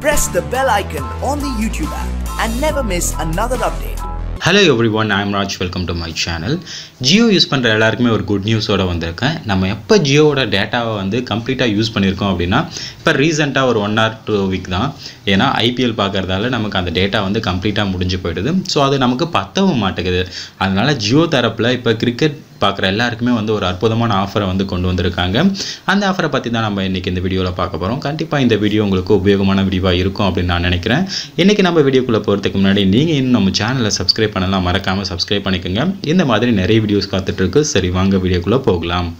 press the bell icon on the YouTube app and never miss another update. Hello everyone, I am Raj. Welcome to my channel. Jio use பண்ற எல்லாருக்குமே ஒரு good நியூஸோட வந்திருக்கேன். நம்ம எப்போ ஜியோவோட டேட்டாவை வந்து கம்ப்ளீட்டாக யூஸ் பண்ணியிருக்கோம் அப்படின்னா இப்போ ரீசெண்டாக ஒரு 1 or 2 வீக் தான். ஏன்னா ஐபிஎல் பார்க்கறதால நமக்கு அந்த டேட்டா வந்து கம்ப்ளீட்டாக முடிஞ்சு போயிடுது. ஸோ அது நமக்கு பத்தவும் மாட்டேங்குது. அதனால ஜியோ தரப்பில் இப்போ கிரிக்கெட் பார்க்குற எல்லாருக்குமே வந்து ஒரு அற்புதமான ஆஃபரை வந்து கொண்டு வந்திருக்காங்க. அந்த ஆஃபரை பற்றி தான் நம்ம இன்றைக்கி இந்த வீடியோவில் பார்க்க போகிறோம். கண்டிப்பாக இந்த வீடியோ உங்களுக்கு உபயோகமான வீடியோவாக இருக்கும் அப்படின்னு நான் நினைக்கிறேன். இன்றைக்கி நம்ம வீடியோக்குள்ளே போகிறதுக்கு முன்னாடி நீங்கள் இன்னும் நம்ம சேனலை சப்ஸ்கிரைப் பண்ணலாம், மறக்காமல் சப்ஸ்கிரைப் பண்ணிக்கோங்க. இந்த மாதிரி நிறைய வீடியோஸ் காத்துட்ருக்கு. சரி, வாங்க வீடியோக்குள்ளே போகலாம்.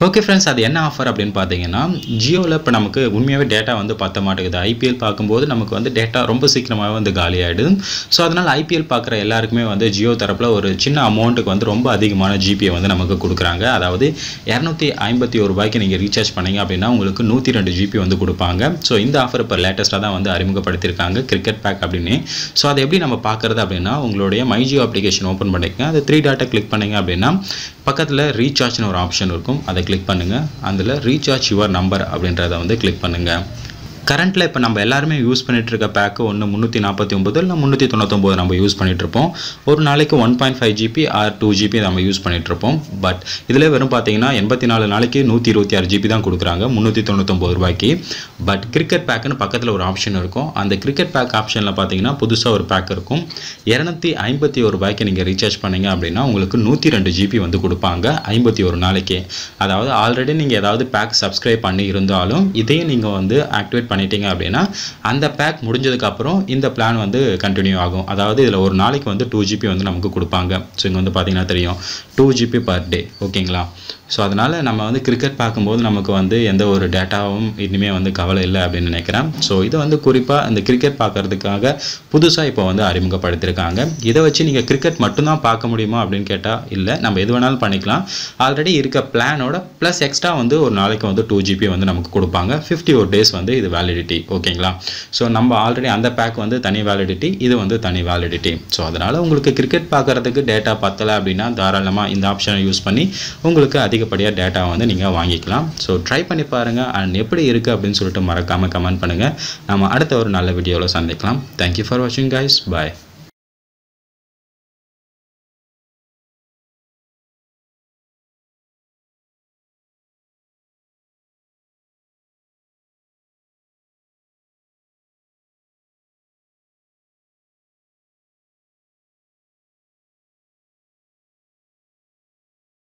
ஓகே ஃப்ரெண்ட்ஸ், அது என்ன ஆஃபர் அப்படின்னு பார்த்தீங்கன்னா, ஜியோவில் இப்போ நமக்கு உண்மையாகவே டேட்டா வந்து பத்த மாட்டேங்குது. ஐபிஎல் பார்க்கும்போது நமக்கு வந்து டேட்டா ரொம்ப சீக்கிரமாக வந்து காலி ஆகிடுது. ஸோ அதனால் ஐபிஎல் பார்க்குற எல்லாருக்குமே வந்து ஜியோ தரப்பில் ஒரு சின்ன அமௌண்ட்டுக்கு வந்து ரொம்ப அதிகமான ஜிபியை வந்து நமக்கு கொடுக்குறாங்க. அதாவது 251 ரூபாய்க்கு நீங்கள் ரீசார்ஜ் பண்ணிங்க அப்படின்னா உங்களுக்கு 102 ஜிபி வந்து கொடுப்பாங்க. ஸோ இந்த ஆஃபர் இப்போ லேட்டஸ்ட்டாக தான் வந்து அறிமுகப்படுத்தியிருக்காங்க, கிரிக்கெட் பேக் அப்படின்னு. ஸோ அதை எப்படி நம்ம பார்க்குறது அப்படின்னா, உங்களுடைய மை ஜியோ அப்ளிகேஷன் ஓப்பன் பண்ணிக்கங்க. அது 3 டாட்டை கிளிக் பண்ணிங்க அப்படின்னா பக்கத்தில் ரீசார்ஜ்னு ஒரு ஆப்ஷன் இருக்கும். அதை கிளிக் பண்ணுங்கள். அதில் ரீசார்ஜ் யுவர் நம்பர் அப்படின்றத வந்து கிளிக் பண்ணுங்கள். கரண்ட்டில் இப்போ நம்ம எல்லாருமே யூஸ் பண்ணிகிட்டு இருக்க பேக்கு ஒன்று 349 இல்லை 399 நம்ம யூஸ் பண்ணிகிட்ருப்போம். ஒரு நாளைக்கு 1.5 ஜிபி ஆர் 2 ஜிபி நம்ம யூஸ் பண்ணிகிட்ருப்போம். பட் இதில் வெறும் பார்த்தீங்கன்னா 84 நாளைக்கு 126 ஜிபி தான் கொடுக்குறாங்க 399 ரூபாய்க்கு. பட் கிரிக்கெட் பேக்குன்னு பக்கத்தில் ஒரு ஆப்ஷன் இருக்கும். அந்த கிரிக்கெட் பேக் ஆப்ஷனில் பார்த்தீங்கன்னா புதுசாக ஒரு பேக் இருக்கும். 251 ரூபாய்க்கு நீங்கள் ரீசார்ஜ் பண்ணிங்க அப்படின்னா உங்களுக்கு 102 ஜிபி வந்து கொடுப்பாங்க 51 நாளைக்கு. அதாவது ஆல்ரெடி நீங்கள் ஏதாவது பேக் சப்ஸ்கிரைப் பண்ணி இருந்தாலும் இதையும் நீங்கள் வந்து ஆக்டிவேட் பண்ணிட்டீங்க அப்படின்னா அந்த பேக் முடிஞ்சதுக்கப்புறம் இந்த பிளான் வந்து கண்டினியூ ஆகும். அதாவது இதில் ஒரு நாளைக்கு வந்து 2 ஜிபி வந்து நமக்கு கொடுப்பாங்க. ஸோ இங்கே வந்து பார்த்தீங்கன்னா தெரியும் 2 ஜிபி பர் டே. ஓகேங்களா? ஸோ அதனால் நம்ம வந்து கிரிக்கெட் பார்க்கும்போது நமக்கு வந்து எந்த ஒரு டேட்டாவும் இனிமேல் வந்து கவலை இல்லை அப்படின்னு நினைக்கிறேன். ஸோ இது வந்து குறிப்பாக இந்த கிரிக்கெட் பார்க்கறதுக்காக புதுசாக இப்போ வந்து அறிமுகப்படுத்தியிருக்காங்க. இதை வச்சு நீங்கள் கிரிக்கெட் மட்டும்தான் பார்க்க முடியுமா அப்படின்னு கேட்டால் இல்லை, நம்ம எது வேணாலும் பண்ணிக்கலாம். ஆல்ரெடி இருக்க பிளானோட ப்ளஸ் எக்ஸ்ட்ரா வந்து ஒரு நாளைக்கு வந்து 2 ஜிபி வந்து நமக்கு கொடுப்பாங்க. 51 டேஸ் வந்து இது வேலிடிட்டி. ஓகேங்களா? ஸோ நம்ம ஆல்ரெடி அந்த பேக் வந்து தனி வேலிடிட்டி, இது வந்து தனி வேலிடிட்டி. ஸோ அதனால் உங்களுக்கு கிரிக்கெட் பார்க்குறதுக்கு டேட்டா பத்தலை அப்படின்னா தாராளமாக இந்த ஆப்ஷனை யூஸ் பண்ணி உங்களுக்கு அதிகப்படியாக டேட்டா வந்து நீங்கள் வாங்கிக்கலாம். ஸோ ட்ரை பண்ணி பாருங்கள். அண்ட் எப்படி இருக்குது அப்படின்னு சொல்லிட்டு மறக்காமல் கமெண்ட் பண்ணுங்கள். நம்ம அடுத்த ஒரு நல்ல வீடியோவில் சந்திக்கலாம். தேங்க்யூ ஃபார் வாட்சிங் கைஸ். பாய்.